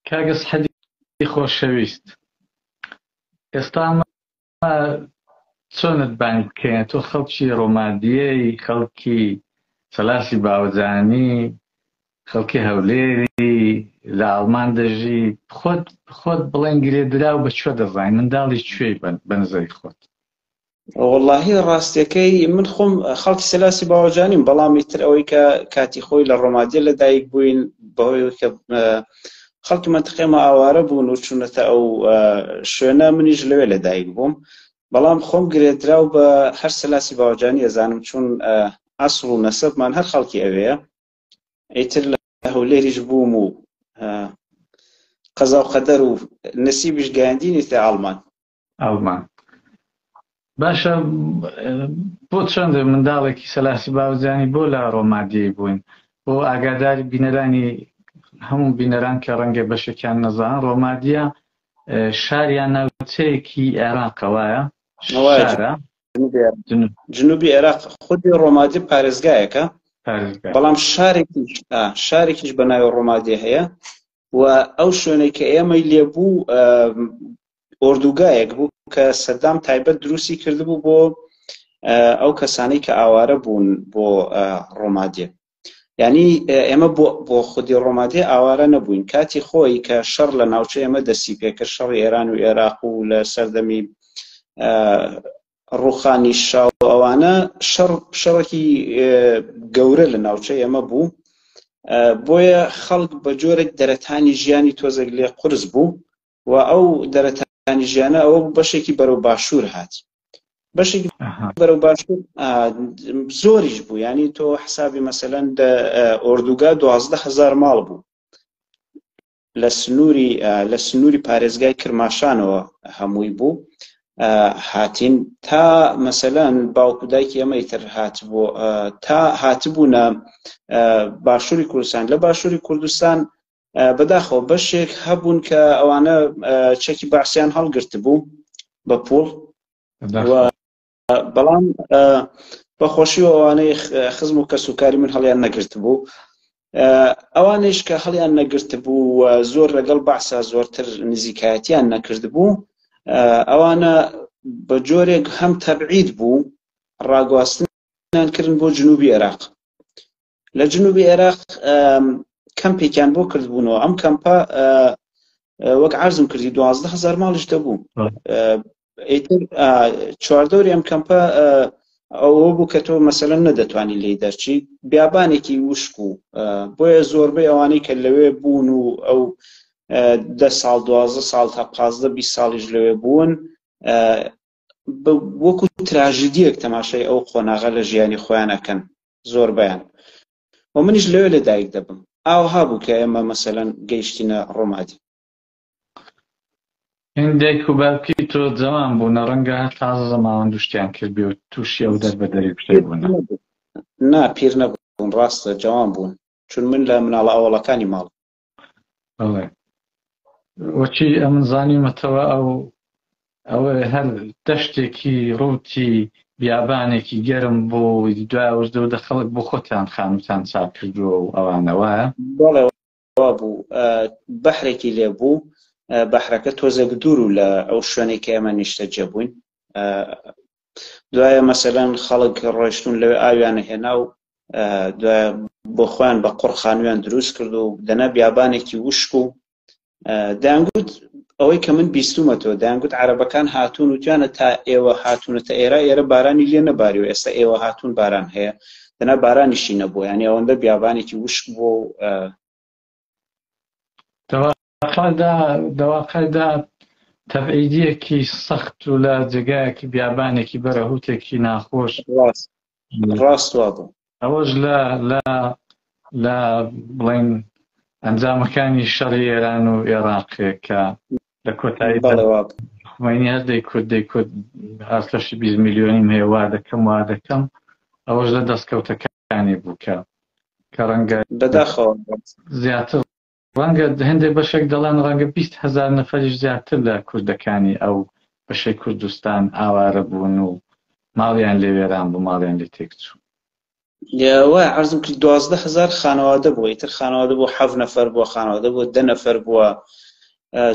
کاگەس حەدی خۆشەویست، ئێستا ئەمە چۆنت بانی بکەین؟ تۆ خەڵکی ڕۆمادیەی، خەڵکی سەلاسی باوەجانی، خەڵکی هەولێری لە ئاڵمان دەژی، خۆت بڵێن گرێدراو بە کوێ دەزانی؟ منداڵی کوێی بەنزەی خۆت؟ واللهی ڕاستیەکەی من خۆم خەڵکی سەلاسی باوەجانیم، بەڵام ئیتر ئەوەی کە کاتی خۆی لە ڕۆمادیە لەدایک بووین بەهۆی کە خەڵکی مەنتیقەمە ئاوارە بوون و چوونەتە ئەو شوێنە، منیش لەوێ لەدایک بووم. بەڵام خۆم گرێدراو بە هەر سەلاسی باوەجانی ئەزانم، چون ئەسڵ و نەسەبمان هەر خەڵکی ئەوەیە. ئیتر لە هەولێریش بووم و قەزا و قەدەر و نەسیبیش گەیاندینی تە ئاڵمان. باشە، بۆ چەندە منداڵێکی سەلاسی باوەجانی بۆ لە ڕۆمادیەی بووین؟ بۆ ئاگاداری بینەرانی هەموو بینەران کە ڕەنگە بەشێکیان نەزانن، ڕۆمادیە شاریان ناوچەیەکی عێراقە، وایە؟ جنوبی عێراق. خودی ڕۆمادی پارێزگایەکە، بەڵام شارێکیش بە ناوی ڕۆمادی هەیە و ئەو شوێنەی کە ئێمەی لێبوو ئۆردوگایەک بوو کە سەدام تایبەت دروستی کردبوو بۆ ئەو کەسانەی کە ئاوارە بوون بۆ ڕۆمادیە. یعنی ئێمە بۆ خودی ڕۆمادیە ئاوارە نەبووین. کاتی خۆی کە شەڕ لە ناوچە ئێمە دەستی پێکرد، شەڕی ئێران و عێراق و لە سەردەمی ڕووخانی شاو ئەوانە، شەڕێکی گەورە لە ناوچە ئێمە بوو. بۆیە خەڵک بە جۆرێک دەرەتانی ژیانی تۆزێک لێ قورس بوو و ئەو دەرەتانی ژیانە ئەوە بەشێکی بەرەو باشوور هات. بەشێکی بەرەو باشوور زۆریش بوو. ینی تۆ حسابی مەسەلەن ئۆردوگا 12,000 ماڵ بوو لە سنووری پارێزگای کرماشانەوە هەمووی بوو. هاتین تا مەسەلەن باوکو دایکی ئەمە ئیتر تا هاتبوونە باشووری کوردستان. لە باشووری کوردستان بەداخەوە بەشێک هەبوون کە ئەوانە چەکی باسییان هەڵگرت بوو بە پوڵ، بەڵام بەخۆشی و ئەوانەی خزم و کەسوکاری من هەڵیان نەگرت بوو. ئەوانش کە هەڵیان نەگرت بوو زۆر لەگەڵ باسا زۆرتر نزیکایەتیان نەکرد بوو، ئەوانە بە جۆرێک هەم تەبعید بوو، ڕاگواستنیان کردن بۆ جنوبی عێراق. لە جنوبی عێراق کەمپێکیان بۆ کردبوونەوە. ئەم کەمپە وەک عەرزم کردی 12,000 ماڵش دەبوو. ئیتر چواردەوری ئەم کەمپە ئەوە بوو کە تۆ مەسەلەن نەدەتوانی لێی دەرچی، بیابانێکی وشک و بۆیە زۆربەی ئەوانەی کە لەوێ بوون و ئەو 10 ساڵ 12 ساڵ تا 15-20 ساڵیش لەوێ بوون، وەکو تراژیدیەک تەماشای ئەو خۆناغە لە ژیانی خۆیان ئەکەن زۆربەیان. و منیش لەوێ لەدایک دەبم. ئاوها بوو کە ئێمە مەسەلەن گەیشتینە ڕۆمادی. دایک و باوکی تۆ جەوان بوونە، ڕەنگە هەر تازە زەماوەند شتیان کردبی و تووشی ئەو دەربەدەری کوشتەی بوونە. نا، پیر نەبوون، ڕاستە جەوان بوون، چون من لە مناڵە ئەوڵەکانی ماڵ. بەڵێ وەچی ئەمن زانیمەتەوە ئەوە هەر دەشتێکی ڕووتی بیابانێکی گەرم بۆ دوای دەودە خەڵک بۆ خۆتیان خانوتان چاک کردووە و ئەوانە وایە؟ بەڵێ وا بوو. بەحرێکی لێ بوو، بەحرەکە تۆزێک دوور و لە ئەو شوێنێک کە ئێمە نیشتەجێ بووین. دوایە مەسەلەن خەڵک ڕۆیشتون لەوێ ئاویانە هێنا و دوایە بۆ خۆیان بە قوڕ خانوویان دروست کرد و دەنا بیابانێکی وشک و دەیانگوت ئەوەی کە من بیستومەتەوە، دەیانگوت عەرەبەکان هاتوون و توانە تا ئێوە هاتوونەتە ئێرە بارانی لێ نەباری و ئێستا ئێوە هاتوون باران هەیە، دەنا بارانیشی نەبووە. یعنی ئەوەندە بیابانێکی وشک بوو. دەواقعدا تەبعیدیەکی سەخت و لە جێگایەکی بیابانێکی بەرەهوتێکی ناخۆش ڕاست وا بوو. ئەوەش لە بڵێن ئەنجامەکانی شەڕی ئێران و عێراقێک کە لە کۆتایی خومینی هەر دەیکوت هەستەشی 20 میلیۆنیم هەیە وا دەکەم ئەوەش لە دەستکەوتەکانی بوو کە ڕەنگە بەداخەوە زیاتر ڕەنگە هەندێک بەشێک دەڵێن ڕەنگە 20,000 نەفەریش زیاتر لە کوردەکانی ئەو بەشەی کوردستان ئاوارە بوون و ماڵیان لێ وێران بوو، ماڵیان لێ تێکچوو. وای عرضم کرد 12,000 خانەوادە بوو، ئیتر خانەوادە بوو 7 نەفەر بووە، خانەوادە بوو 10 نەفەر بووە.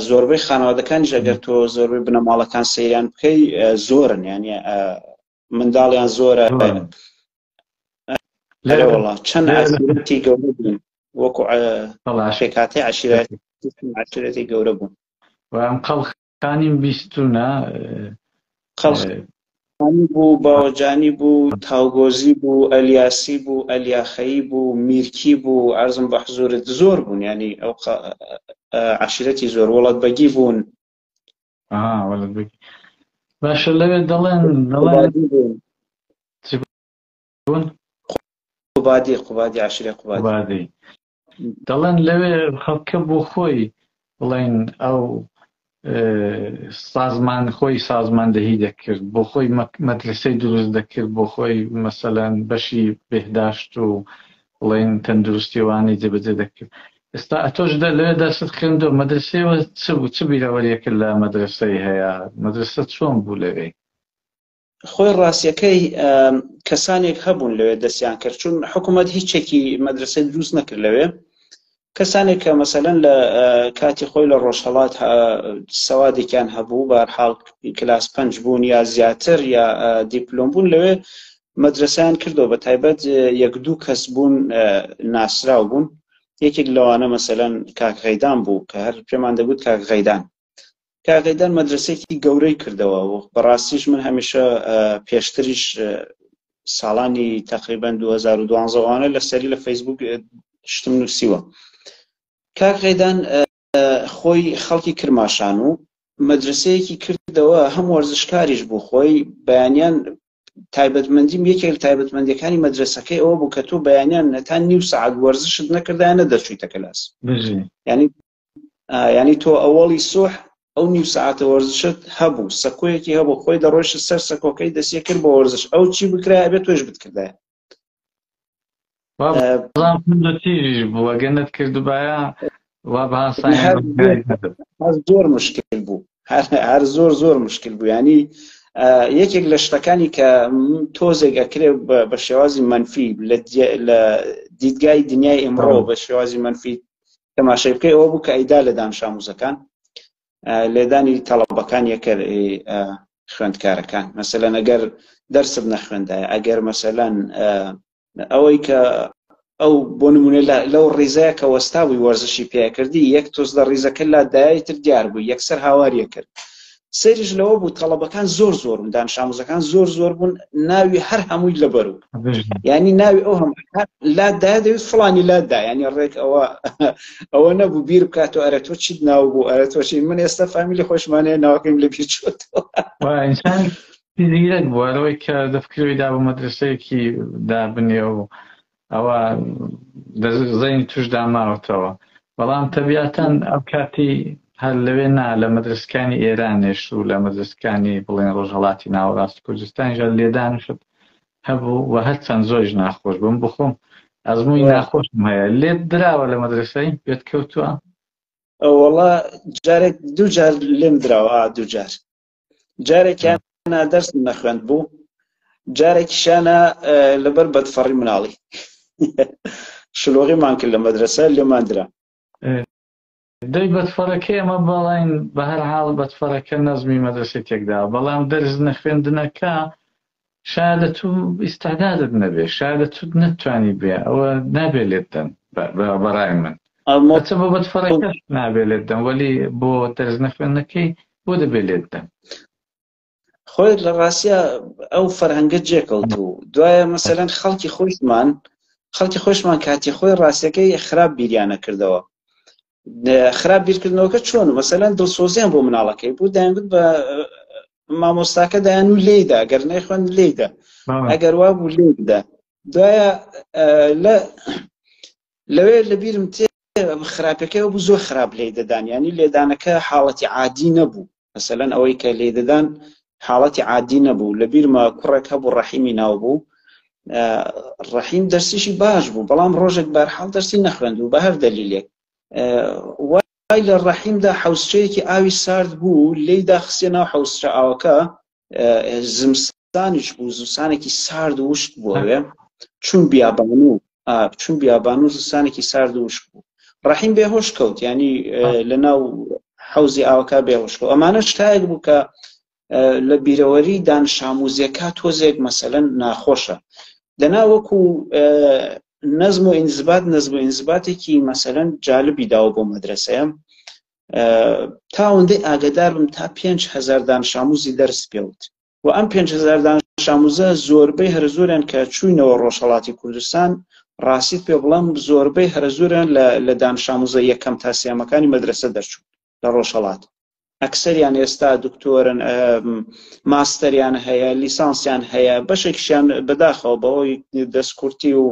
زۆربەی خانەوادەکانیش ئەگەر تۆ زۆربەی بنەماڵەکان سەیران بکەی زۆرن، یعنی منداڵیان زۆرە. لێرە وەڵا چەند عەشیرەتی گەورە بوون، وەکو پێکهاتەی عەشیرەتی گەورە بوون. وام قەڵخانی بیستونە قەڵخانی بوو، باوەجانی بوو، تاوگۆزی بوو، ئەلیاسی بوو، ئەلیاخەیی بوو، میرکی بوو، عەرزم بە حزورت زۆر بوون، ینی ئەو عەشیرەتی زۆر وەڵەتبەگی بوون. وەڵەتبەگی باشە. لەوێ دەڵێن قوبادی عەشیرە قوبادی دەڵێن لەوێ خەڵکە بۆ خۆی بڵێن ئەو سازمان خۆی سازماندەهی دەکرد، بۆ خۆی مەدرسەی دروست دەکرد، بۆ خۆی مەسەلەن بەشی بێهداشت و بڵێن تەندروستیوانی جێبەجێ دەکرد. ئێستا ئەتۆش لەوێ دەست خوێندووە مەدرسەیەوە چ بوو؟ چ بیرەوەریەکرد لە مەدرسەی هەیە؟ مەدرسە چۆن بوو لەوێ؟ خۆی ڕاستیەکەی کەسانێک هەبوون لەوێ دەستیان کرد، چون حکوومەت هیچێکی مەدرسەی دروست نەکرد لەوێ. کەسانێک کە مەسەلەن لە کاتی خۆی لە ڕۆژهەڵات سەوادێکیان هەبوو، بەهەرحاڵ کلاس 5 بوون یا زیاتر یا دیپلۆم بوون، لەوێ مەدرسەیان کردەوە. بە تایبەت 1-2 کەس بوون ناسراو بوون. یەکێک لەوانە مەسەلەن کاک غەیدان بوو کە هەر پێمان دەگوت کاک غەیدان. کاک غەیدان مەدرسەیەکی گەورەی کردەوە و بەڕاستیش من هەمیشە پێشتریش ساڵانی تقریبا 2012 وانە لەسەری لە فەیسبوک شتم نووسیوە. کاک غەیدان خۆی خەڵکی کرماشان و مەدرسەیەکی کردەوە، هەم وەرزشکاریش بوو. خۆی بەیانیان تایبەتمەندیم یەکێک لە تایبەتمەندیەکانی مەدرسەکەی ئەوە بوو کە تۆ بەیانیان نەتا نیو سەعات وەرزشت نەکردایانە دەچوویتە کلاس. ینی تۆ ئەوەڵی سوح ئەو نیو سەعاتە وەرزشت هەبوو، سەکۆیەکی هەبوو، خۆی دەڕۆیشت سەر سەکۆکەی دەستیە کرد بە وەرزش، ئەو چی بکرای ئەبێت تۆش بتکردایە. تیژیش بوو ئەگەنت کردوبایە زۆر مشکل بوو، هەر زۆر مشکل بوو. ینی یەکێک لە شتەکانی کە تۆزێک ئەکرێ بە شێوازی منفی لە دیدگای دنیای ئێمڕۆ بە شێوازی منفی تەماشای بکەی، ئەوە بوو کە ئەیدا لە دانش ئاموزەکان، لێدانی تەڵەبەکان یەکەر خوێندکارەکان. مەسەلەن ئەگەر دەرست نەخوێندایە، ئەگەر مەسەلەن ئەوەی کە ئەو بۆ نمونە لەو ڕێزەیە کە وەستاوی وەرزشی پێکردی، یەک تۆز لە ڕێزەکە لادایای تر دیار بوو، یەکسەر هاواریە کرد. سەریش لەوە بوو تەڵەبەکان زۆر بوون، دانش ئاموزەکان زۆر بوون، ناوی هەر هەمووی لەبەرو، ینی ناوی ئەو هەم لادایە دەوێت فڵانی لادا، ینی ڕێک ئەوە نەبوو بیر بکاتەوە ئەرە تۆ چیت ناو بوو، ئەرە تۆ چی. من ئێستا فامیلی خۆشمانەیە ناوەکەیم لە بیر چۆتەوە. ئینسان زیرەک بووە لەوەی کە دەفکرۆیدا بە مەدرسەیەکی دابنێ و ئەوە زەینی توش داماوەتەوە. بەڵام تەبیعەتەن ئەو کاتی هەر لەوێ نا لە مەدرسەکانی ئێرانێش و لە مەدرسەکانی بڵێن ڕۆژهەڵاتی ناوەڕاستی کوردستانیش لێدانشت هەبوو و هەرچەند زۆریش ناخۆش بووم. بخۆم ئەزمووی ناخۆشم هەیە. لێت دراوە لە مەدرسەی پێت کەوتووە؟ وەڵا جارێک دوو جار لێم دراوە، دوو جار. جارێکیان دەرس نەخوێند بوو، جارێکیشانە لەبەر بەدفەڕی مناڵی شلۆغیمان کرد لە مەدرسە، لێمان درا. دەی بەدفەڕەکەی ئەمە بەڵین بە هەر حاڵ بەدفەڕەکە نەزمی مەدرسەی تێکدا، بەڵام دەرس نەخوێندنەکە شایە تو ئیستعدادت نەبێ، شایە تو نەتوانی بێ، ئەوە نابێ لێت دەن. بەڕای من ئەچە بۆ بەدفەڕەکەش نابێ لێت دەن، وەلی بۆ دەرس نەخوێندنەکەی بۆ دەبێ لێت دەن. خۆی لە ڕاستیە ئەو فەرهەنگە جێکەوتوو. دوایە مەسەلەن خەڵکی خۆشمان کاتی خۆی ڕاستیەکەی خراپ بیریانە کردەوە. خراپ بیرکردنەوەکە چۆن؟ مەسەلەن دڵسۆزیان بۆ مناڵەکەی بوو، دەیانگوت بە مامۆستاکە دەیان و لێیدا، ئەگەر نەیخوێن لێیدا، ئەگەر وا بوو لێیدا. دوایە لەوێ لەبیرم تێ خراپەکەی بوو زۆر خراپ لێی دەدان، ینی لێدانەکە حاڵەتی عادی نەبوو. مەسەلەن ئەوەی کە لێی دەدان حاڵەتی عادی نەبوو. لەبیرمە کوڕێک هەبوو ڕەحیمی ناو بوو، ڕەحیم دەرسیشی باش بوو، بەڵام ڕۆژێک بەرحاڵ دەرسی نەخوێندوو بە هەر دەلیلێک. وای لە ڕەحیمدا حەوسچەیەکی ئاوی سارد بوو، لێیدا خستێ ناو حەوسچە ئاوەکە، زمستانیش بوو، زمستانێکی سارد و وشت بووەوێ. چون بیابان و زستانێکی سارد و وشک بوو. ڕەحیم بێهۆش کەوت، ینی لەناو حەوزی ئاوەکە بێهۆش کەوت. ئەمانە شتایەک بوو کە لە بیرەوەری دانشاموزیەکە تۆزێک مەسەلەن ناخۆشە. دەنا وەکو نەزم و ئینزباتێکی مەسەلەن جالبی داوە بۆ مەدرسەیە. تا ئەوەندەی ئاگدار بم تا 5,000 دانشاموزی دەرس پێوت و ئەم 5,000 دانشاموزە زۆربەی هەر زۆریان کە چووینەوە ڕۆژهەڵاتی کوردستان، ڕاستیت پێ بڵام زۆربەی هەر زۆریان لە دانشاموزە یەکەم تا سێمەکانی مەدرسە دەرچوون لە ڕۆژهەڵات. ئەکسەریان ئێستا دکتۆرن، ماستەریان هەیە، لیسانسیان هەیە، بەشێکیشیان بەداخەوە بەهۆی دەستکورتی و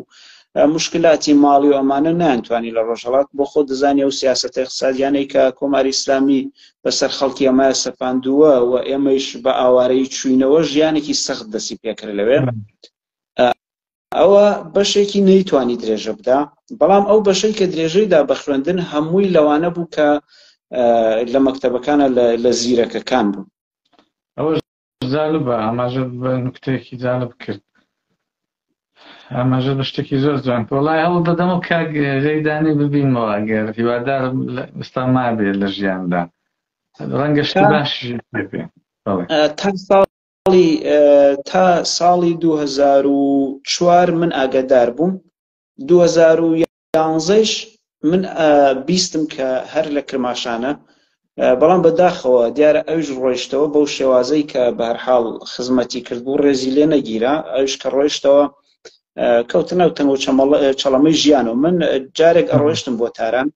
مشکلاتی ماڵی و ئەمانە نانتوانی لە ڕۆژهەڵات بۆ خۆ دەزانێ و سیاسەتە اقتصادیانەی کە کۆماری ئیسلامی بەسەر خەڵکی ئەمە سەپاندووە و ئێمەش بە ئاوارەی چوینەوە ژیانێکی سەخت دەستی پێکرد لەوێ. ئەوە بەشێکی نەیتوانی درێژە بدا، بەڵام ئەو بەشەی کە درێژەیدا بە خوێندن هەمووی لەوانە بوو کە لە مەکتەبەکانە لە زیرەکەکان بوو. ئەوە جالبە، ئەماژە بە نوکتەیەکی جالب کرد. ئەماژە بە شتێکی زۆر جوان. وەڵای هەوڵ دەدەم و کاک ڕێدانی ببینەوە، ئەگەر هیوادارم ئێستا مابێت لە ژیاندا ڕەنگە شتی باشی پێ. تا ساڵی 2004 من ئاگادار بووم. 2011ش من بیستم کە هەر لە کرماشانە، بەڵام بەداخەوە دیارە ئەوش ڕۆیشتەوە بەو شێوازەی کە بە هەرحاڵ خزمەتی کرد بوو ڕێزی لێ نەگیرە. ئەوش کە ڕۆیشتەوە کەوتنەوە تەنەوە چەڵەمەی ژیانەوە. من جارێک ئەڕۆیشتم بۆ تاران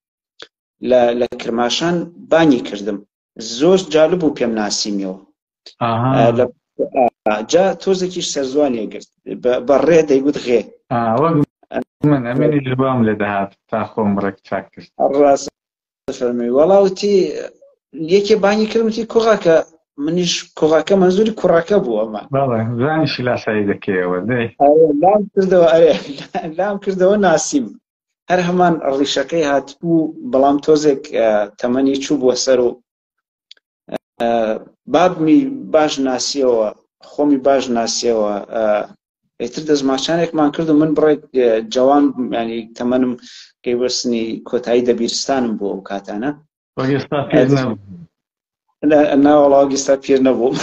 لە کرماشان بانی کردم، زۆر جالب بوو پێم ناسیمیەوە. جا تۆزێکیش سەرزوانیە گرت بەڕێ دەیگوت غێ من ئەمێنی جبام لێ دەهات تا خۆم ڕێک چاک کرد. ڕاست فەرمی وەڵاوتی یەکێ بانی کردمتی کوڕاکە، منیش کوڕاکە مەنزوری کوڕاکە بوو. ئەمان زانیشی لاسایی دەکەیەوە لام کردەوە ناسیم. هەر هەمان ڕیشەکەی هاتبوو، بەڵام تۆزێک تەمەنی چوو بووە سەر و بابمی باش ناسیەوە، خۆمی باش ناسیەوە. ئیتر دەزماچانێکمان کرد و من بڕێک جوان، ینی تەمەنم کەیوەستنی کۆتایی دەبیرستانم بوو ئەو کاتانە. ناوەڵاوەگیستا پیر نەبووم.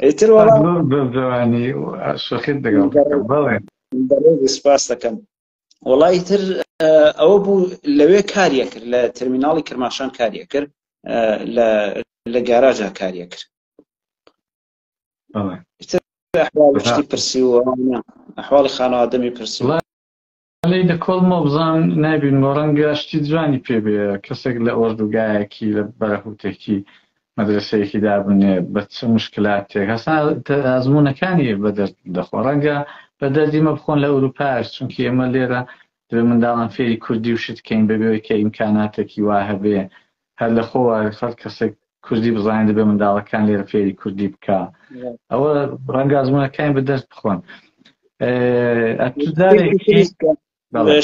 ئیتر جوانی شەخیت دەگەڵ سپاس دەکەم. وەڵای تر ئەوە بوو لەوێ کاریە کرد، لە تەرمیناڵی کرماشان کاریە کرد، لە گاراژا کاریە کرد. ئەحواڵی شتی پرسی و ئەحواڵی خانەوادەمی پرسی. لەی دەکۆڵمەوە بزان نابین ڕەنگە شتی جوانی پێبێ کەسێک لە ئۆردوگایەکی لە بەرەهوتێکی مەدرسەیەکی دابنێ بە چ مشکلاتێک هەستا ئەزموونەکانی بەدەست دەخۆ. ڕەنگە بە دەردیمە بخۆن لە ئەوروپاش، چونکی ئێمە لێرە دەبێ منداڵان فێری کوردی و شتکەین بەبێەوەی کە ئیمکاناتێکی وا هەبێ. هەر لە خۆوە خەڵک کەسێک کوردی بزانین دەبێ منداڵەکان لێرە فێری کوردی بکە. ئەوە ڕەنگە ئەزموونەکانی بەدەست بخۆن.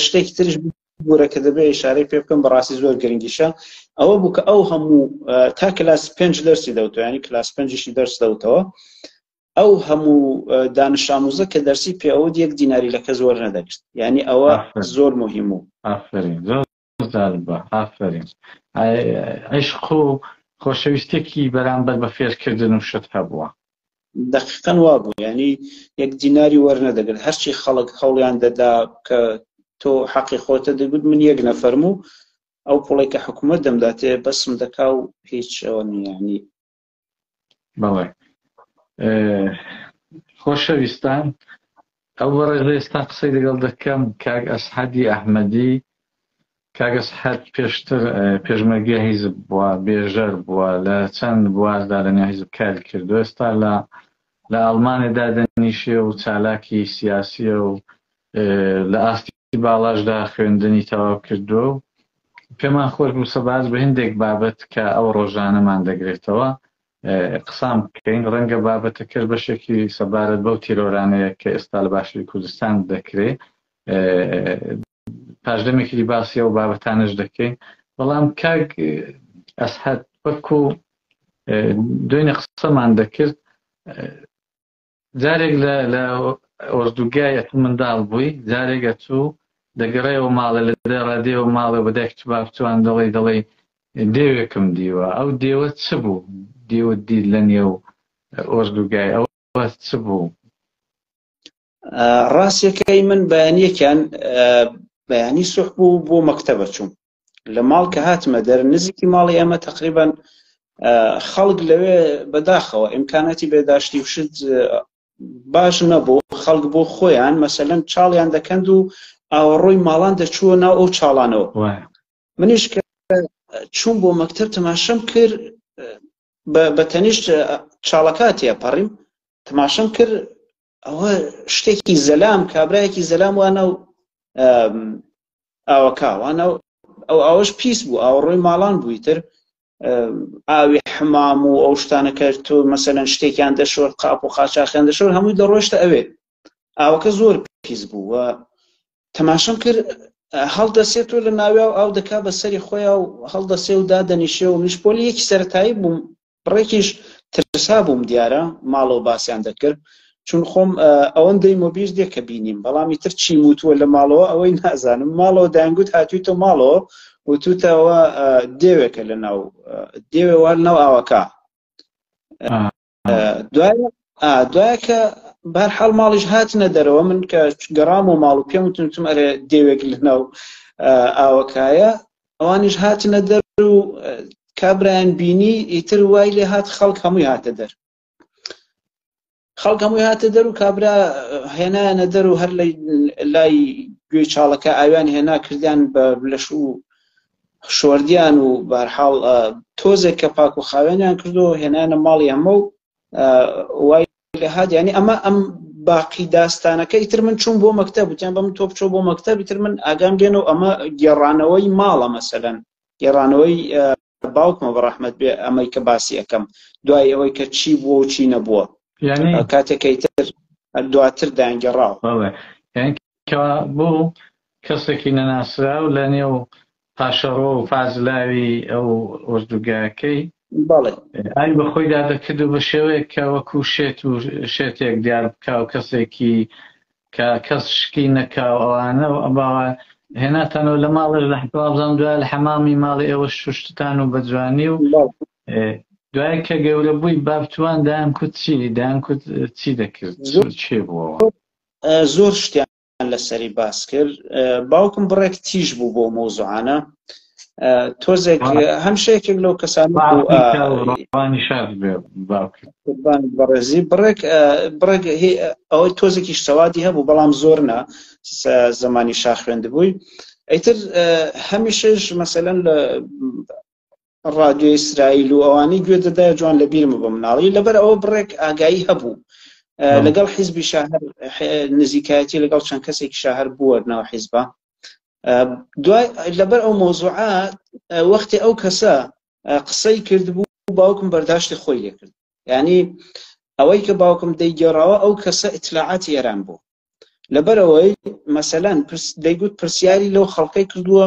شتێکی ترش بوورە کە دەبێ ئیشارەی پێ بکەم بەڕاستی زۆر گرنگیشە، ئەوە بوو کە ئەو هەموو تا کلاس 5 دەرسی دەوتەوە، ینی کلاس 5شی دەرس دەوتەوە، ئەو هەموو دانش ئاموزە کە دەرسی پێ ئەوە 1 دیناری لەکە زۆر نەدەگرت. ینی ئەوە زۆر مهم بوو. ئافرین، زۆر جالبە. ئافرین. عیشق و خۆشەویستێکی بەرامبەر بە فێرکردن و شت هەبووە. دقیقاً وا بوو، ینی 1 دیناری وەرنەدەگرت. هەرچی خەڵک هەوڵیان دەدا کە تۆ حەقی خۆتە دەگوت من 1 نەفەرم و ئەو پوڵی کە حکوومەت دەمداتێ بەسم دەکا و هیچ ئەوە نیانی. بەڵێ خۆشەویستان، ئەو ڕێژە ئێستا قسەی لەگەڵ دەکەم کاک ئەسعەدی ئەحمەدی. کاک ئەسعەد پێشتر پێشمەرگە حیزب بووە، بێژەر بووە، لە چەند بواردا لەنێو حیزب کاری کردو. ئێستا لە ئەڵمانیادا دەنیشێ و چالاکی سیاسیە و لە ئاستی باڵاشدا خوێندنی تەواو کردو. پێمان خۆش بوو سەباز بە هەندێک بابەت کە ئەو ڕۆژانەمان دەگرێتەوە قسام بکەین. ڕەنگە بابەتەکەش بەشێکی سەبارەت بەو تیرۆرانەیە کە ئێستا لە باشووری کوردستان دەکرێت پاشدەمێکی باسی ئەو بابەتانەش دەکەین. بەڵام کاک ئەسعەد وەکو دوێنێ قسەمان دەکرد جارێک لە ئۆردوگایەت منداڵ بووی جارێکە تو دەگەڕێەوە ماڵە لە ڕادێەوە ماڵە بەدای کتتوان دەڵێ دێوێکم دیوە ئەو دێوە چ بوو دێوە دی لە نێو ئۆردوگای ئەوە چ بوو؟ ڕاستیەکەی من بەیانیەکیان بەیانی سوح بوو بۆ مەکتەبە چووم لە ماڵ کە هاتمە دەر نزیکی ماڵی ئێمە تقریبان خەڵک لەوێ بەداخەوە ئیمکاناتی بێداشتی وشت باش نەبوو خەڵک بۆ خۆیان مەسەلەن چاڵیان دەکەند و ئاوەڕۆی ماڵان دەچووە ناو ئەو چاڵانەوە منیش کە چوون بۆ مەکتەب تەماشەم کرد بە تەنیشت چاڵەکاتیە پەڕیم تەماشەم کرد ئەوە شتێکی زەلام کابرایەکی زەلام وانە و ئاوەکە وانە ئەو ئاوەش پیس بوو ئاوەڕۆی ماڵان بووی تر ئاوی حمام و ئەو شتانەکە تۆ مەسەلەن شتێکیان دەشۆر قاپ و قاچاقیان دەشۆر هەمووی دەڕۆیشتە ئەوێ ئاوەکە زۆر پیس بوو و تەماشەم کرد هەڵدەسێت و لە ناوی ئاو دەکا بەسەری خۆیان و هەڵدەسێ و دادەنیشێ و منیش پۆلی یەکی سەرەتایی بووم بڕێکیش ترسا بووم دیارە ماڵەوە باسییان دەکرد چون خۆم ئەوەندەی مۆبیش دێ کە بینیم بەڵامی تر چی موتووە لە ماڵەوە ئەوەی نازانم ماڵەوە دایانگوت هاتوویتە ماڵەوە وتوتەوە دێوێکە لە ناو دێوێوە ناو ئاوەکە دوایە کە بەرحاڵ ماڵیش هاتنە دەرەوە من کە گەڕام و ماڵ و پێم وتم ئەرێ دێوێک لە ناو ئاوەکایە ئەوانیش هاتنە دەر و کابرایان بینی ئیتر وای لێ هات خەڵک هەمووی هاتە دەر خەڵک هەمووی هاتە دەر و کابرا هێنایانە دەر و هەر لای گوێی چاڵەکە ئاویان هێنا کردیان بە لەش و شۆردیان و بەرحاڵ تۆزێک کە پاک و خاوێنیان کردو هێنانە ماڵی هەمە و وای لێ هات یعنی ئەمە ئەم باقی داستانەکە ئیتر من چوون بۆ مەکتەب وتیان بەم تۆ بچۆ بۆ مەکتەب ئیتر من ئاگام لێنەوە ئەمە گێڕانەوەی ماڵە مەسەلەن گێڕانەوەی باوکمە بەڕەحمەت بێ ئەمەی کە باسی ئەەکەم دوای ئەوەی کە چی بووە و چی نەبووە کاتێکی تر دواتر دایانگەڕاوە بۆ کەسێکی نەناسرا و لە نێو پاشەڕۆ و فازلاوی ئەو ئۆردوگاکەی ئای بەخۆیدا دەکرد و بە شێوەیە کە وەکو شێت و شێتێک دیار بکا و کەسێکی کە کەس شکی نەکاو ئەوانە و ئەباوە هێناتانەوە لە ماڵش لە حبابزان دوای لە حەمامی ماڵی ئێوە شوشتتان و بەجوانی و دوای کە گەورە بووی بابتوان دایانکوت چی دەکرد چێ بووەوە زۆر شتیان لەسەری باس کرد باوکم بڕێک تیژ بوو بۆ مۆزوعانە تۆزێک هەمشەیەکێک لەو کەسان بەڕێزی بڕێک ئەوەی تۆزێکی شتەوادی هەبوو بەڵام زۆر نە زمانی شا خوێندبووی ئەیتر هەمیشەش مەسەلەن لە ڕادیۆ ئیسرائیل و ئەوانەی گوێ دەدایە جوان لە بیرمە بە مناڵی لەبەر ئەوە بڕێک ئاگایی هەبوو لەگەڵ حیزبی شاهەر نزیکایەتی لەگەڵ چەند کەسێکی شاهەر بووە ناو حیزبە دوای لەبەر ئەو مۆزوعات وەختی ئەو کەسە قسەی کردبوو باوکم بەرداشتی خۆی لێ کرد یعنی ئەوەی کە باوکم دەیگێڕاوە ئەو کەسە ئیتلاعاتی ئێران بوو لەبەر ئەوەی مەسەلەن دەیگوت پرسیاری لەو خەڵکەی کردووە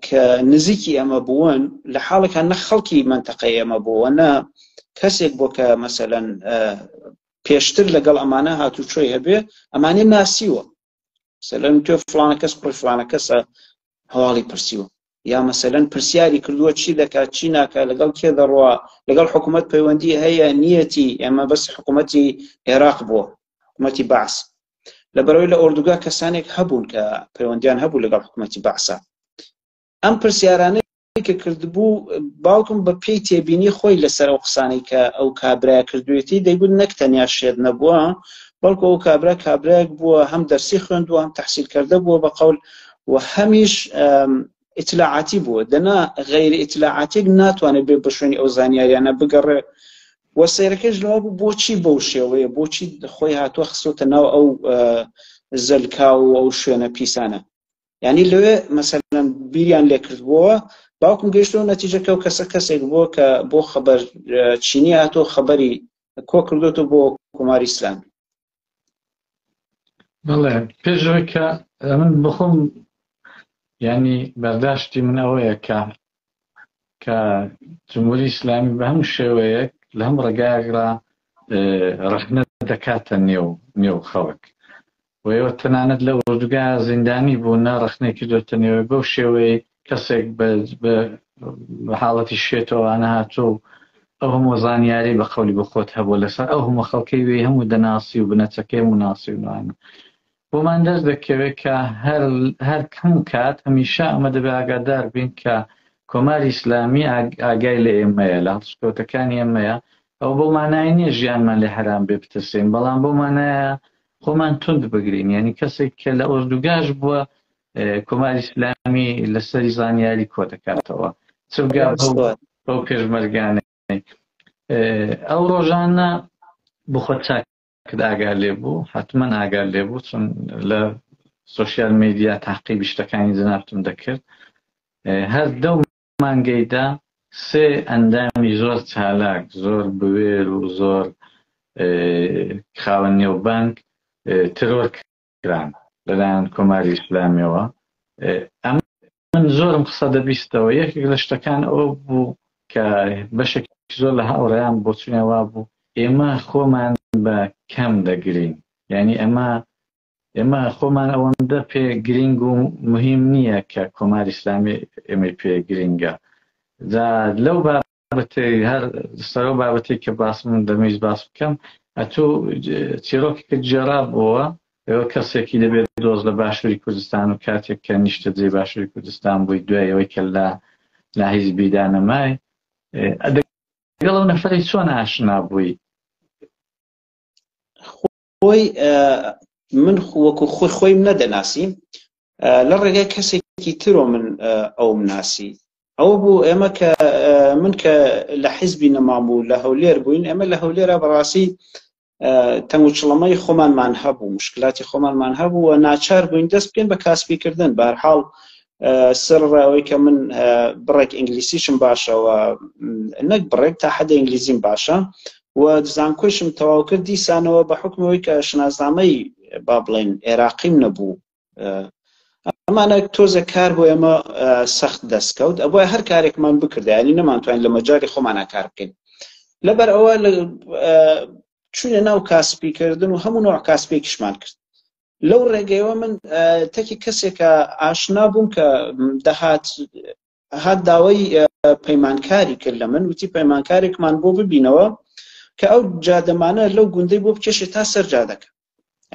کە نزیکی ئەمە بوون لە حاڵێکە نە خەڵکی منتەقەی ئەمە بووە نە کەسێک بۆ کە مەسەلەن پێشتر لەگەڵ ئەمانە هاتوچۆی هەبێ ئەمانێ ناسیوە مەسەلەن تۆ فڵانە کەس کوڕی فڵانە کەسە هەواڵی پرسیوە یا مەسەلەن پرسیاری کردووە چی دەکات چی ناکات لەگەڵ کێ دەڕوا لەگەڵ حکوومەت پەیوەندی هەیە نیەتی ئێمە بەس حکوومەتی عێراق بووە حکوومەتی بەعس لەبەرەوەی لە ئۆردوگا کەسانێک هەبوون کە پەیوەندیان هەبوو لەگەڵ حکوومەتی بەعسە ئەم پرسیارانەی کە کردبوو باوکم بە پێی تێبینی خۆی لەسەر ئەو قسانەی کە ئەو کابرا کردوێتی دەیگوت نەک تەنیا شێت نەبووە بەڵکو ئەو کابراەک بووە هەم دەرسی خوێندووە هەم تەحسیل کردە بووە بە قەول و هەمیش ئیتلاعاتی بووە دەنا غەیری ئیتلاعاتێک ناتوانێت بێ بە شوێنی ئەو زانیاریانە بگەڕێ وە سەیرەکەش لەوە بوو بۆچی بەو شێوەیە بۆچی خۆی هاتووە خستۆتە ناو ئەو زەلکا و ئەو شوێنە پیسانە یعنی لەوێ مەسەلەن بیریان لێ کردبووە باوکم گەیشتەوە نەتیجەکە و کەسێک بووە کە بۆ خەبەر چینی هاتۆ خەبەری کۆ کردوتە بۆ کوماری ئیسلامی بەڵێ پێشەوەی کە من بخۆم یعنی بەرداشتی من ئەوەیە کە جمهوری ئیسلامی بە هەموو شێوەیەک لە هەم ڕێگایەکرا ڕەخنەت دەکاتە نێو خەڵک و ئێوە تەنانەت لە ئوردوگا زیندانی بوون ناڕەخنەی کردوتە نێوێ بەو شێوەی کەسێک بە حاڵەتی شێتەوەوانە هاتووە و ئەو هەموو زانیاری بە قەولی بخۆت هەبوو لەسەر ئەو هەموو خەڵکەی وێ هەموو دەناسی و بنەچەکەی هەموو ناسی و نوانە بۆمان دەست دەکەوێت کە هەر کەم کات هەمیشە ئەمە دەبێ ئاگادار بین کە کۆماری ئیسلامی ئاگای لە ئێمەیە لە هەڵسکەوتەکانی ئێمەیە ئەو بۆ مانای نییە ژیانمان لێ حرام بێ بترسین بەڵام بۆ مانایە خۆمان تند بگرین یعنی کەسێک کە لە ئوردوگاش بووە کۆماری ئیسلامی لەسەری زانیاری کۆ دەکاتەوە چگا بەو پێشمەرگانە ئەو ڕۆژانە بخۆ چاکت ئاگار لێ بوو حتمما ئاگار لێ بوو چون لە سۆشیال میدیا تاقیبی شتەکانی جەنابتم دەکرد هەر دەو مانگەیدا سێ ئەندامی زۆر چالاک زۆر بوێر و زۆر خاوەن نێوبانگ ترۆر کران لەلایەن کۆماری ئیسلامیەوە من زۆرم قسە دەبیستەوە یەکێک لە شتەکان ئەوە بوو کە بەشێکی زۆر لە هاوڕێیان بۆ چونەوە بوو ئێمە خۆمان بە کەم دەگرین یعنی ئێمە خۆمان ئەوەندە پێ گرنگ و مهم نییە کە کۆماری ئیسلامی ئێمە پێ گرنگە لەو بابەتەی هەر سەرەوە بابەتەی کە باسم دەمەویست باس بکەم ئەتۆ چیرۆکێکت جێرا بووە ئێوە کەسێکی دەبێت دۆز لە باشووری کوردستان و کاتێک کە نیشتە جێ باشووری کوردستان بووی دوای ئەوەی کە لە حیزبی دانەمای لەگەڵ ئەو نەفەرەی چۆن ئاشنا بووی؟ خۆی من وەکو خۆیم نەدەناسیم لە ڕێگای کەسێکی ترۆ من ئەوم ناسی ئەوە بوو ئێمە کە من کە لە حیزبی نەمابوو لە هەولێر بووین ئێمە لە هەولێرە بەڕاستی تەنگ و چڵەمەی خۆمانمان هەبوو مشکلاتی خۆمانمان هەبوو و ناچار بووین دەست بکەین بە کاسبیکردن بە هەر حاڵ سر ئەوەی کە من بڕێک ئینگلیسیشم باشەوە نەک بڕێک تا حەدە ئینگلیزیم باشە و زانکۆیشم تەواو کرد دیسانەوە بە حکمەوەی کە شناسنامەی با بڵێن عێراقیم نەبوو ئەمانە تۆزە کار بۆ ئێمە سەخت دەستکەوت ئەوە هەر کارێکمان بکرد ینی نەمانتوانین لە مەجاری خۆمانە کار بکەین لەبەر ئەوە چوونە ناو کاسبیکردن و هەموو نوع کاسبێکیشمان کرد لەو ڕێگەیەوە من تەکی کەسێکە ئاشنا بووم کە هات داوای پەیمانکاری کرد لە من وتی پەیمانکارێکمان بۆ ببینەوە کە ئەو جادەمانە لەو گوندەی بۆ بکێشێت تا سەر جادەکە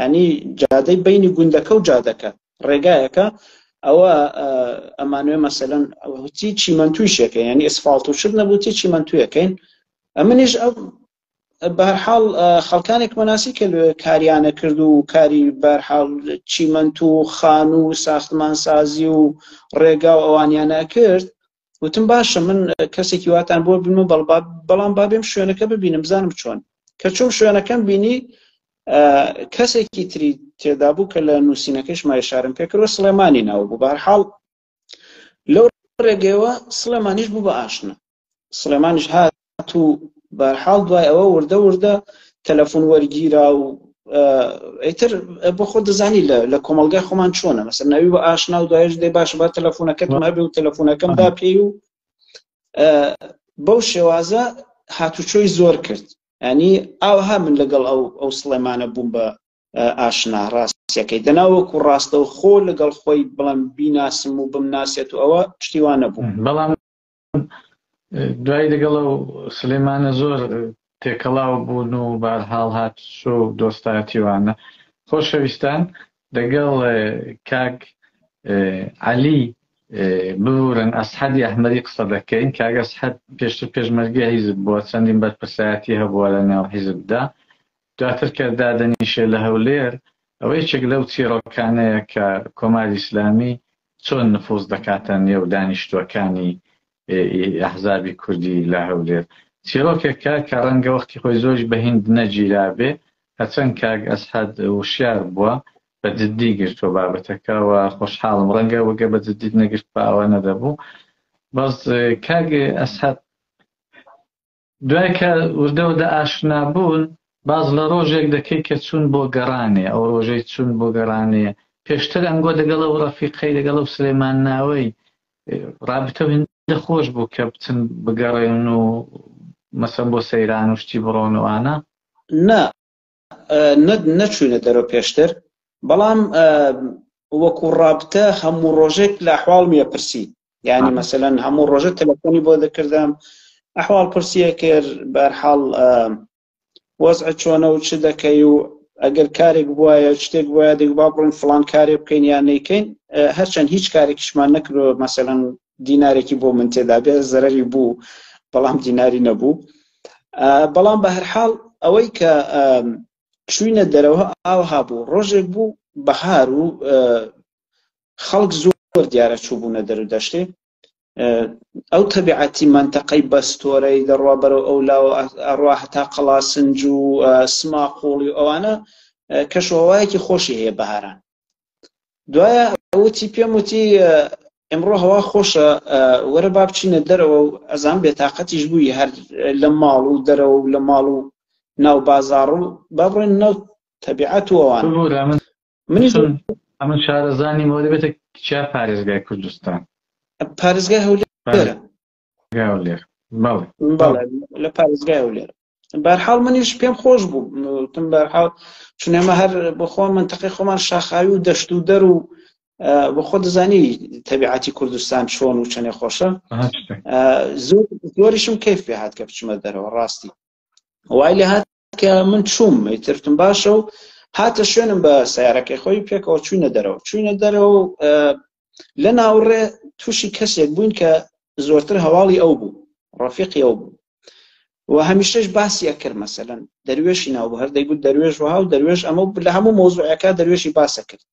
ینی جادەی بینی گوندەکە و جادەکە ڕێگایەکە ئەوە ئەمانوێ مەسەلەن وتی چیمەنتویشەکەین ینی ئەسفالت و شت نەبووتی چیمەنتویەکەین ئەمنیش بە هەر حاڵ خەڵکانێک مەناسی کە کاریانە کرد و کاری بە هەر حاڵ چیمەنت و خان و ساختمانسازی و ڕێگا و ئەوانیانە کرد وتم باشە من کەسێکی واتان بۆ بینم بەڵام بابێم شوێنەکە ببینم بزانم چۆن کە چۆن شوێنەکەم بینی کەسێکی تری تێدا بوو کە لە نووسینەکەیش مایشارم پێ کردوە سلێمانی ناو بوو بە هەر حاڵ لەو ڕێگەیەوە سلێمانیش بوو بە ئاشنا سلێمانیش هات و بە هەر حاڵ دوای ئەوە وردە تەلەفۆن وەرگیرا و ئیتر بۆ خۆ دەزانی لە کۆمەڵگای خۆمان چۆنە مەسەر ناوی بە ئاشنا و دوایش دەی باشە با تەلەفۆنەکەتم هەبێ و تەلەفۆنەکەم دا پێی و بەو شێوازە هاتوچۆی زۆر کرد ینی ئاوها من لەگەڵ ئەو سلێمانە بووم بە ئاشنا ڕاستیەکەی دەناوەکو ڕاستە و خۆ لەگەڵ خۆی بڵم بیناسم و بمناسێت و ئەوە شتیوانە بوو بەڵام دوای لەگەڵ ئەو سلێمانە زۆر تێکەڵاو بوون و بە هەر حاڵ هاتوچۆ و دۆستایەتیوانە خۆشەویستان لەگەڵ کاک عەلی ببورن ئەسحەدی ئەحمەدی قسە دەکەین کاک ئەسحەد پێشتر پێشمەرگەی حیزب بووە چەندین بەرپرسایەتی هەبووە لە نێو حیزبدا دواتر کە دادەنیشێ لە هەولێر ئەوە یەکێک لەو چیرۆکانەیە کە کۆماری ئیسلامی چۆن نفوز دەکاتە نێو دانیشتووەکانی ئەحزابی کوردی لە هەولێر چیرۆکێکە کە ڕەنگە وەختی خۆی زۆرش بە هیند نەگیرابێ هەچەند کاک ئەسحەد وشیار بووە بە جددی گرتووە بابەتەکە و خۆشحاڵم ڕەنگە وەگە بە جددیت نەگرت بە ئەوە نەدەبوو بەس کاک ئەسحەد دوای کە وردەوەدا ئاشنا بوون باز لە ڕۆژێک دەکەی کە چوون بۆ گەڕانێ ئەو ڕۆژەی چوون بۆ گەڕانێ پێشتر ئەنگۆ لەگەڵ ئەو ڕەفیقەی لەگەڵ ئەو سلێمان ناوەی ڕابتە هێندە خۆش بوو کە بچن بگەڕێن و مەسەن بۆ سەیران و شتی بڕۆن وانە نا نەچوونە دەرەوە پێشتر، بەڵام وەکو ڕابتە هەموو ڕۆژێک لە ئەحواڵ میەپرسی، یعنی مەسەلەن هەموو ڕۆژە تەلەفۆنی بۆ دەکردم، ئەحواڵ پرسیە کرد، بەرحاڵ وەزعە چۆنە و چ دەکەی و ئەگەر کارێک بواە شتێک وایە دەی با بڕین فڵان کارێ بکەین یان نەیکەین. هەرچەند هیچ کارێکیشمان نەکردو مەسەلەن دینارێکی بۆ من تێدا بێ زەرەری بوو بەڵام دیناری نەبوو. بەڵام بە هەرحاڵ ئەوەی کە چوینە دەرەوە ئاوها بوو، ڕۆژێک بوو بەهار و خەڵک زۆر دیارە چوو بوونە دەرو دەشتێ، ئەو تەبیعەتی مەنتەقەی بەستۆرەی دەڕوا بەرەو ئەولاوە ئەڕوا هەتا قەڵاسنج و سماقۆڵی و ئەوانە کەشوهەوایەکی خۆشی هەیە بەهاران. دوایە وتی پێم وتی ئەمڕۆ هەوا خۆشە وەرە با بچینە دەرەوە و ئەزان بێتاقەتیش بووی هەر لە ماڵ و دەرەوە و لە ماڵ و ناو بازاڕ و با بڕێن ناو تەبیعەت و ئەوان. ئەمە شارەزانی مۆدە بێتە چیا پارێزگای کوردستان؟ پارێزگای هەولێرە. بەڵێ لە پارێزگای هەولێرە. بەرحاڵ منیش پێم خۆش بوو، تم بەرحاڵ چون ئێمە هەر بەخۆ منتەقەی خۆمان شاخاوی و دەشت و دەر و بە خۆ دەزانی تەبیعەتی کوردستان چۆن و چەنێ خۆشە. زۆریشم کەیف پێ هات کە بچمە دەرەوە ڕاستی. وای لێ هات کە من چووم ئیترتم باشە و هاتە شوێنم بە سیارەکەی خۆی پێکەوە چوینە دەرەوە و لە ناوڕێ تووشی کەسێک بووین کە زۆرتر هەواڵی ئەو بوو، ڕەفیقی ئەو بوو و هەمیشەش باسیە کرد مەسەلەن دەروێشی ناو بوو، هەر دەیگوت دەروێش وها و دەروێش ئەمە لە هەموو مۆزوعەکە دەروێشی باسە کرد.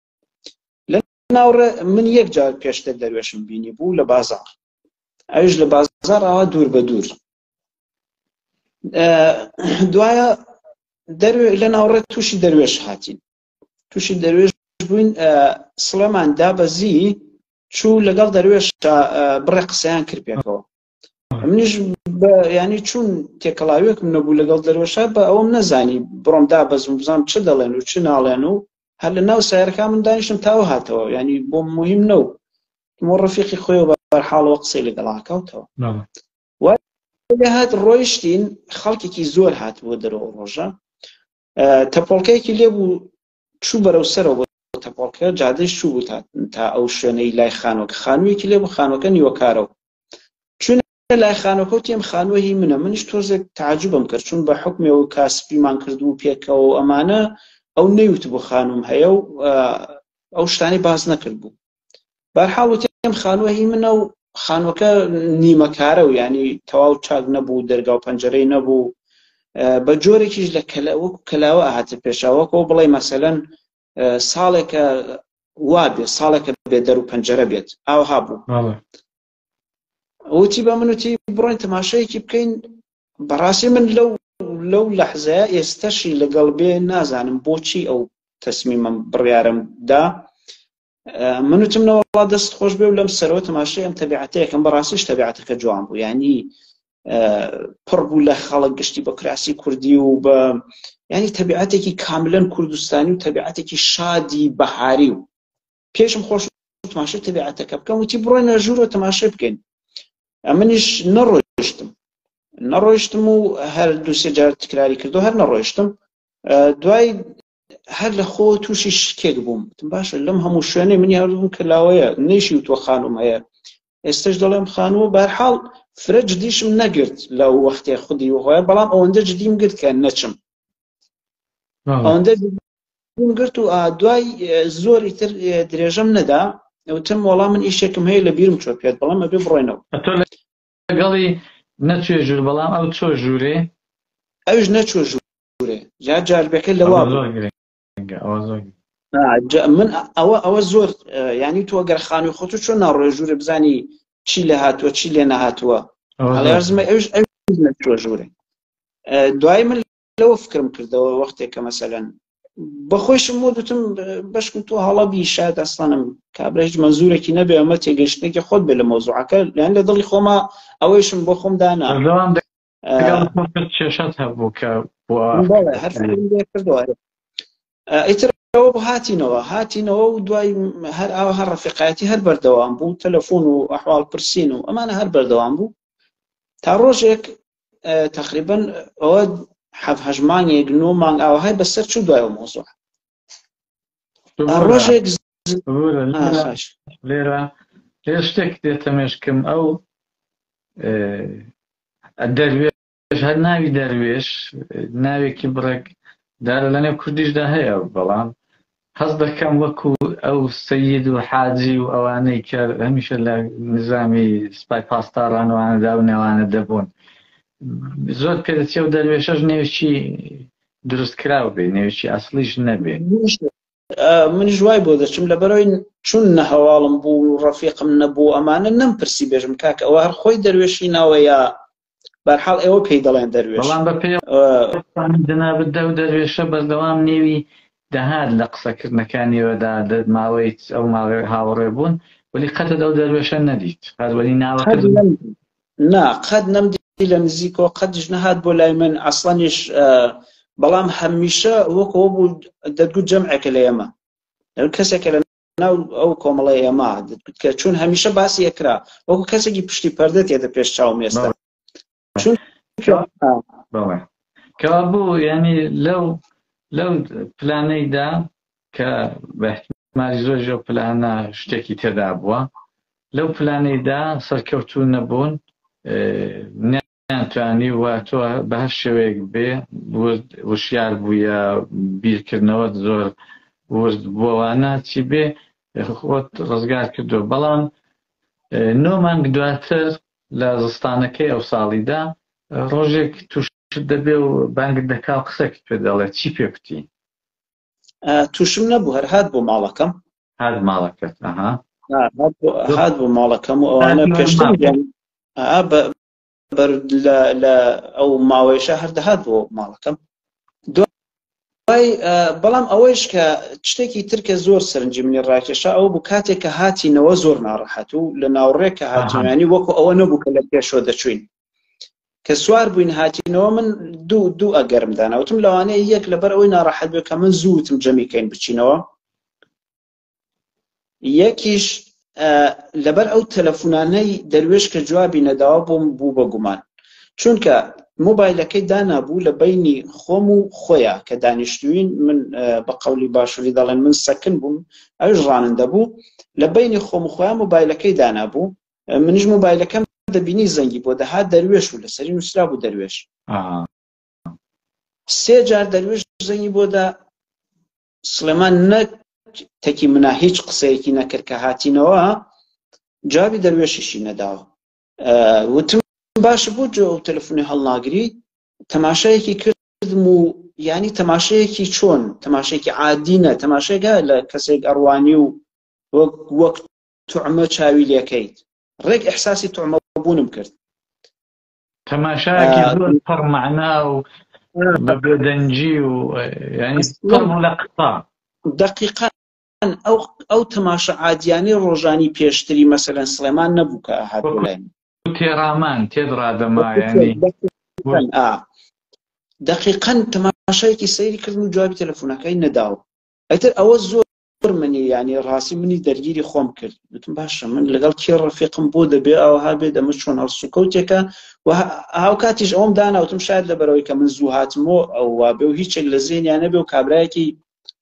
لە ناوڕێ من یەک جار پێشتر دەروێشم بینی بوو لە بازاڕ، ئەویش لە بازاڕ ئاوا دوور بە دوور. دوایە لە ناوڕێ تووشی دەروێش هاتین، تووشی دەروێش بووین، سڵێمان دابەزی چوو لەگەڵ دەروێش بڕێ قسەیان کرد پێکەوە. منیش ینی چون تێکەڵاویەکم نەبوو لەگەڵ دەروێشە بە ئەوم نەزانی بڕۆم دابەزم بزانم چ دەڵێن و چ ناڵێن و هەر لە ناو سایرەکە من دانیشتم تاوە هاتەوە، ینی بۆ مهم نەو مۆ ڕەفیقی خۆی و بەرحاڵەوە قسەی لەگەڵاکەوتەوە. لە هات ڕۆیشتین، خەڵکێکی زۆر هات بۆ دەرەوە ڕۆژە، تەپۆڵکەیەکی لێبوو چوو بەرەو سەرەوە بۆ تەپۆڵکە جادەش چوو بوو تا ئەو شوێنەی لای خانووەکە، خانوویەکی لێبوو خانووەکە نیوەکارەوە. چون لای خانووەکە و تێم خانووە هی منە، منیش تۆزێک تعجوبم کرد چون بە حکمێەوە کاسپیمان کردبوو پێکەوە ئەمانە ئەو نەیوت بۆ خانووم هەیە و ئەو شتانی باز نەکرد بوو. بەرحاڵ تێم خانووە هی منە و خانووەکە نیمەکارە و ینی تەواو چاک نەبوو، دەرگا و پەنجەرەی نەبوو، بە جۆرێکیش لە وەکو کەلاوە هاتە پێشاوەکەوە بڵێ مەسەلەن ساڵێکە وا بێ ساڵێکە بێ دەر و پەنجەرە بێت ئاوها بوو. وتی بە من وتی بڕۆین تەماشایەکی بکەین. بەڕاستی من لەو لەحزەیە ئێستەشی لەگەڵ بێ نازانم بۆچی ئەو تەسمیمم بڕیارم دا. من وتم نەوەڵا دەست خۆش بێ و لەم سەرەوە تەماشای ئەم تەبیعەتەیەکەم. بەڕاستیش تەبیعەتەکە جوان بوو، ینی پڕ بوو لە خەڵک گشتی بە کراسی کوردی و بە ینی تەبیعەتێکی کاملەن کوردستانی و تەبیعەتێکی شادی بەهاری و پێشم خۆش تەماشای تەبیعەتەکە بکەم. وتی بڕۆینە ژوورەوە تەماشای بکەین. منیش نەڕۆیشتم و هەر دووسێ جار تکراری کردو هەر نەڕۆیشتم. دوای هەر لە خۆ تووشی شکێک بووم، باشە لەم هەموو شوێنەی منی هەردووم کەلاوەیە نەیشی و تۆ خانوم هەیە، ئێستش دەڵێم خانووە. بەرحاڵ فرە جدیشم نەگرت لەو وەختێ خودی وهۆیە، بەڵام ئەوەندە جدیم گرت کە نەچم، ئەوەندە جدیم گرت و دوای زۆری تر درێژەم نەدا. وتم وەڵام من ئیشێکم هەیە لە بیرم چۆ پێت، بەڵام ئەبێ بڕۆینەوە. لەگەڵی نەچوێ ژوور، بەڵام ئەو چۆ ژوورێ؟ ئەوش نەچوە ژوورێ، جاربەکە لەوا من ئەوە زۆر ینی تۆ ئەگەر خانووی خۆت و چۆن ناڕۆی ژوورێ بزانی چی لە هاتووە چی لێ نەهاتووە، هەڵێزمە ئەوش نەچوە ژوورێ. دوای من لەوە فکرم کردەوە وەختێکە مەسەلەن بەخۆشم بۆ دوتم بەشکم تۆ هەڵەبی شاید ئەسڵانم کابرا هیچ مەزورێکی نەبێ ئەمە تێگەشتێکی خۆت بێ لە مۆزوعەکە، یان لە دڵی خۆما ئەوەیشم بۆ خۆم دانا کێشەت هەبوو کە کردووە. ئیترەوە بۆ هاتینەوە و دوای هەر ئاوە هەر ڕەفیقایەتی هەر بەردەوام بوو، تەلەفۆن و ئەحواڵ پرسین و ئەمانە هەر بەردەوام بوو تا ڕۆژێک تقریبا ئەوە 7-8 مانگێک 9 مانگ ئاوەهای بەسەر چوو دوایەوە مۆزوع ڕۆژێک لێرە شتێک دێتە مێشکم ئەو دەروێش هەر ناوی دەروێش ناوێکی بڕێک لەنێو کوردیشدا هەیە بەڵام هەز دەکەم وەکو ئەو سەید و حاجی و ئەوانەی کە هەمیشە لە نظامی سپای پاسدارانەوانەدا و نێوانە دەبوون زۆر پێ دەچێ و دەروێشەش نێوێکی دروست کراو بێ نێوێکی ئەسڵیش نەبێ منیش وای بۆ دەچم لەبەرەوەی چون نەهەواڵم بوو ڕەفیقم نەبوو ئەمانە نەمپرسی بێژم کاکە ئەوە هەر خۆی دەروێشی ناوە یا بەرحاڵ ئێوە پێی دەڵێن دەروێش بەڵام بە پێ دەنابدە و دەروێشە بەردەوام نێوی دەهات لە قسەکردنەکانیەوەدا ماوەی ئەو ماوەی هاوڕێ بوون ولی قەتت ئەو دەروێشە نەدیت هەروەلی ناوەکە نا قەت نەمدی لە نزیکەوە قەتیش نەهات بۆ لای من ئەسڵەنیش بەڵام هەمیشە وەکەوە بوو دەتگوت جەمعێکە لە ئێمە کەسێکە لە ناو ئەو کۆمەڵی ئێمە دەتگوت کە چون هەمیشە باسی ئەکرا وەکو کەسێکی پشتی پەردە تێدە پێش چاوم ئێستا کەوا بوو یعنی لەو پلانەیدا کە بە احتیمالی زۆر پلانە شتێکی تێدا بووە لەو پلانەیدا سەرکەوتوو نەبوون ناتوانی و تۆ بە هەر شێوەیەک بێ وشیار بوویە بیرکردنەوە زۆر ورد بۆوانە چی بێ خۆت ڕزگار کردو بەڵام 9 مانگ دواتر لە زستانەکەی ئەو ساڵیدا ڕۆژێک توش دەبێ و بانگت دەکا و قسەکت پێ دەڵێت چی پێ کوتی تووشم نەبوو هەر هات بۆ ماڵەکەم هات ماڵەکەت هات بۆ ماڵەکەم و ئەوانە پێشتر لە ئەو ماوەیەشە هەر دەهات بۆ ماڵەکەم دوای بەڵام ئەوەیش کە شتێکی ترکە زۆر سەرنجی منی ڕاکێشا ئەوە بوو کاتێک کە هاتینەوە زۆر ناڕەحەت و لە ناوڕێک کە هاتیمانی وەکو ئەوە نەبوو کە لە پێشەوە دەچوین کە سوار بووین هاتینەوە من دوو ئەگەرمدانا وتم لەوانەیە یەک لەبەر ئەوەی ناڕەحەت بێ کە من زووتم جەمیکەین بچینەوە یەکیش لەبەر ئەو تەلەفۆنانەی دەروێش کە جوابی نەداوە بۆم بوو بە گومان چونکە مۆبایلەکەی دانابوو لە بەینی خۆم و خۆیان کە دانیشتوین من بە قەولی باشووری دەڵێن من سەکن بووم ئەوش ڕانندە بوو لە بەینی خۆم و خۆیان مۆبایلەکەی دانابوو منیش مۆبایلەکەم دەبینی زەنگی بۆ دەهات دەروێش و لەسەری نووسرا بوو دەروێش 3 جار دەروێش زەنگی بۆ دا سلێمان نەک تەکی منا هیچ قسەیەکی نەکرد کە هاتینەوە جوابی دەروێشیشی نەداوە وتم باشە بۆ جۆ ئەو تەلەفۆنی هەڵناگری تەماشایەکی کردم و ینی تەماشایەکی چۆن تەماشایەکی عادینە تەماشایەکە لە کەسێک ئەڕوانی و وەک توعمە چاوی لێکەیت ڕێک ئەحساسی توعمە بوونم کرد تەماشایەکی زۆر پڕمەعنا و بە بێدەنجی و ینی پڕ لە قسە دەقیقاً ئەو تەماشا عادیانەی ڕۆژانی پێشتری مەسەلەن سلێمان نەبوو کە هات بۆ لای تێڕامان تێدڕادەما ینی دەقیقاً تەماشایەکی سەیری کردن و جوابی تەلەفۆنەکەی نەداوە ئەیتر ئەوە زۆر منی ینی ڕاستی منی دەرگیری خۆم کرد وتم باشە من لەگەڵ کێ ڕەفیقم بۆ دەبێ ئەوها بێ دەمە چۆن هەڵسوکەوتێکە و هاو کاتیش ئەوم داناوتم شاید لەبەرەوەی کە من زوو هاتمەوە ئەو وابێ و هیچێک لە زێنیان نەبێ و کابرایەکی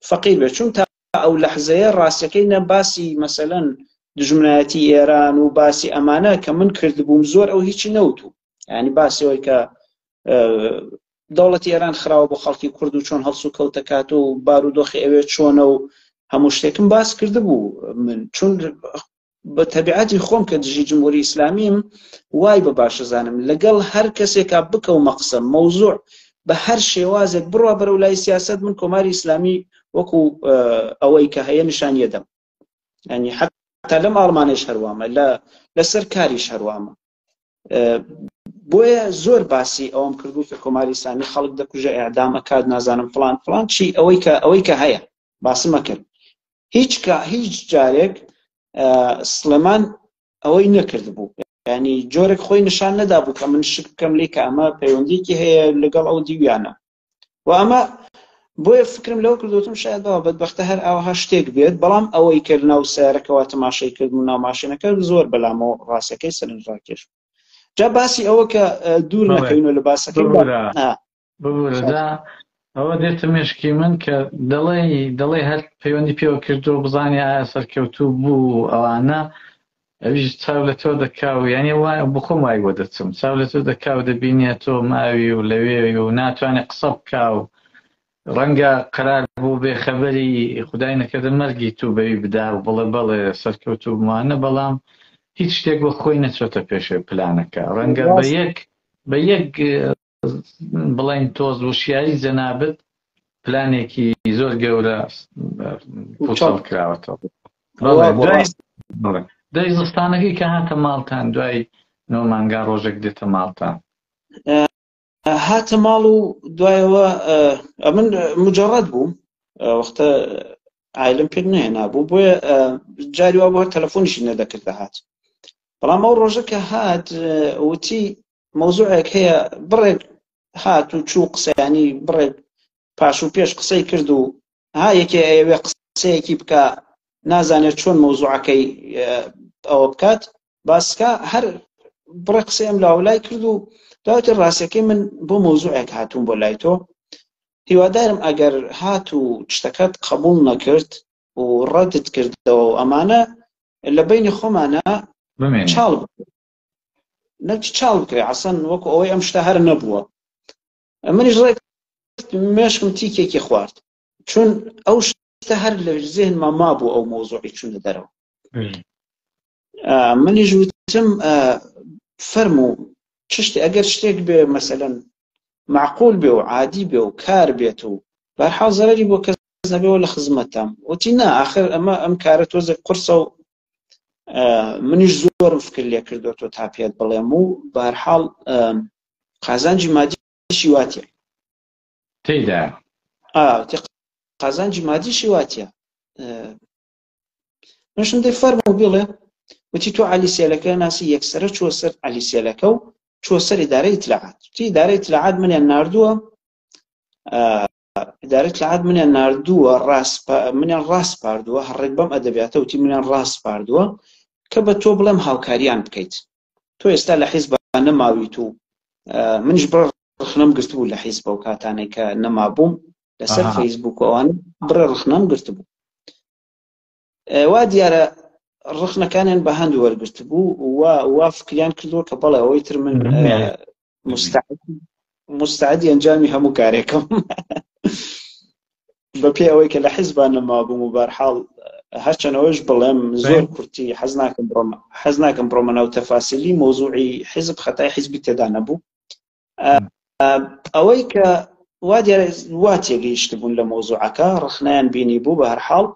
فەقیر بێ چون تا ئەو لەحزەیە ڕاستیەکەی نە باسی مەسەلەن دژمنایەتی ئێران و باسی ئەمانە کە من کردبووم زۆر ئەو هیچی نەوتو ینی باسیەوەی کە دەوڵەتی ئێران خراوە بۆ خەڵکی کورد و چۆن هەڵسوکەوتە کات و بارودۆخی ئەوێ چۆنە و هەموو شتێکم باس کردبوو من چون بە تەبیعەتی خۆم کە دژی جمهوری ئیسلامیم وای بە باشە زانم لەگەڵ هەر کەسێکا بکە و مەقسە مەوزوع بە هەر شێوازێک بڕوا بەرەو لای سیاسەت من کۆماری ئیسلامی وەکو ئەوەی کە هەیە نیشانیە دەم ینی حتا لەم ئاڵمانیش هەروامە لەسەر کاریش هەروامە بۆیە زۆر باسی ئەوم کردو کە کۆماری ئیسلامی خەڵک دەکوژە ئیعدام ئەکات نازانم فڵان فڵان چی ئەوەی کە هەیە باسمە کرد هیچ جارێک سلێمان ئەوەی نەکرد بوو ینی جۆرێک خۆی نیشان نەدا بوو کە من شک بکەم لێ کە ئەمە پەیوەندیکی هەیە لەگەڵ ئەو دیویانە و ئەمە بۆیە فکرم لەوە کردوتم شاید بەوە بەدبەختە هەر ئەوها شتێک بێت بەڵام ئەوەی کرد ناو سیارەکەەوە تەماشای کرد و ناو ماشینەکە زۆر بەلامەوە ڕاستەکەی سەرنج ڕاکێش جا باسی ئەوە کە دوور نەکەین و لە باسەکەی ببوورە ئەوە دێتە مێشکی من کە دەڵێ هەر پەیوەندی پێوە کردو بزانانی ئایا سەرکەوتوو بوو ئەوانە ئەویش چاو لە تۆ دەکا و یعنی وایە بخۆم وای بۆ دەچم چاو لە تۆ دەکا و دەبینێت تۆ ماوی و لەوێ و ناتوانێت قسە بکا و ڕەنگە قەرار بوو بێخەبەری خودای نەکەدە مەرگی تو بەوی بدا و بڵێ بەڵێ سەرکەوتوو بمانە بەڵام هیچ شتێک بۆ خۆی نەچۆتە پێشێ پلانەکە ڕەنگە بە یەک بڵین تۆز وشیاری جەنابەت پلانێکی زۆر گەورە پوچەڵ کراوەتەوە دای زستانەکەی کە هاتە ماڵتان دوای 9 مانگا ڕۆژێک دێتە ماڵتان هاتە ماڵ و دوایەوە من مجەڕەد بووم وەختە عایلم پێ نهێنا بوو بۆیە جاری وا بۆ تەلەفۆنیشی نەدەکرد هات بەڵام ئەو ڕۆژە کە هات وتی مەوزوعێک هەیە بڕێک هات و چوو قسەیانی بڕێک پاش و پێش قسەی کرد و ها یەکێ ئەوێ قسەیەکی بکە نازانێت چۆن مەوزوعەکەی ئەوە بکات باسکە هەر بڕێ قسەیەم لاولای کرد و داوەتی ڕاستیەکەی من بۆ مەوزوعێک هاتووم بۆ لای تۆ هیوادارم ئەگەر هات و شتەکەت قبول نەکرد و ڕەتت کردەوە و ئەمانە لە بینی خۆمانە چاڵ نەکی چاڵ بکرێ عەسەن وەکو ئەوەی ئەم شتە هەر نەبووە منیش ڕێک مێشکم تیکێکی خوارد چون ئەو شتە هەر لە ذهنما مابوو ئەو مەوزوعی چوونە دەرەوە منیش وتم فەرموو چشتی ئەگەر شتێک بێ مەسەلەن معقول بێ و عادی بێ و کار بێت و بەرحاڵ زەرەری بۆ کەس نەبێەوە لە خزمەتام وتی نا ئاخر ئەم کارە تۆزێک قورسە و منیش زۆرم فکر لێ کردو تۆ تا پێت بڵێم و بەرحاڵ قازانجی مادیشی واتیە تێیدا قازانجی مادیشی واتیە منشم دەی فەرموو بڵێ وتی تۆ عەلیسێلەکە ناسی یەکسەرە چوە سەر عەلیسێلەکە و چوە سەر ئیدارەی ئیتلاعات وتی ئیدارەی ئیتلاعات منیان ناردووە ئیدارەی ئیتلاعات منیان ناردووە منیان ڕاست پاردووە هەڕێک بەم ئەدەبیاتە وتی منیان ڕاست پاردووە کە بە تۆ بڵێم هاوکاریان بکەیت تۆ ئێستا لە حیزب نەماویت و منیش بڕ ڕخنەم گرتبوو لە حیزب و کاتانێک کە نەمابووم لەسەر فەیسبووک ئەوان بڕێ ڕخنەم گرتبوو وا دیارە ڕخنەکانیان بە هەند وەرگرت بوو وا فکریان کردووە کە بەڵێ ئەوەی تر من مستعدی ئەنجامی هەموو کارێکم بە پێی ئەوەی کە لە حیزبان نەمابووم و بەرحاڵ هەرچەنەوەش بڵێم زۆر کورتی حەز ناکەم بڕۆمە ناو تەفاسیلی مۆزوعی حیزب خەتای حیزبی تێدا نەبوو ئەوەی کە وا دیارە وا تێگەیشت بوون لە مۆزوعەکە ڕخنەیان بینی بوو بە هەرحاڵ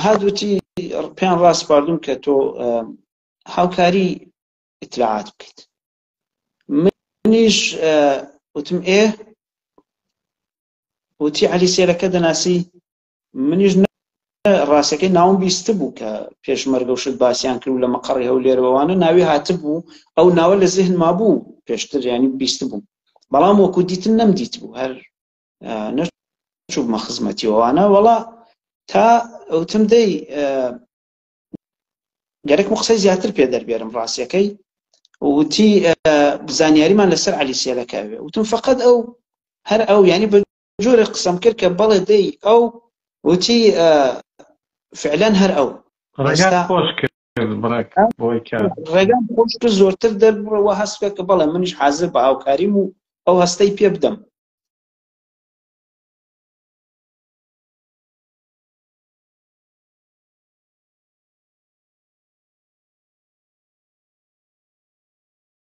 هادوتی پێیان ڕاست پاردوم کە تۆ هاوکاری ئیتلاعات بکەیت منیش وتم وتی عەلیسێلەکە دەناسی منیش ڕاستەکەی ناوم بیستە بوو کە پێشمەرگە و شت باسییان کرد و لە مەقەڕی هەولێرەوەوانە ناوی هاتە بوو ئەو ناوە لە ذهنما بوو پێشتر ینی بیستە بوو بەڵام وەکو دیتن نەمدیت بوو هەر نەچوومە خزمەتیەوەوانە وەڵا تا ئەوتم دەی گەرەکم قسەی زیاتر پێ دەربێرم ڕاستیەکەی وتی بزانیاریمان لەسەر عەلیسێلەکە بێ وتم فەقەت ئەو هەر ئەو ینی بە جۆرە قسەم کرد کە بەڵێ دەی ئەو وتی فعلەن هەر ئەو ڕێگان خۆش کرد ڕێگان خۆش کرد زۆرتر دەربڕەوە هەست کرد کە بەڵێ منیش حازر بە هاوکاریم و ئەو هەستەی پێ بدەم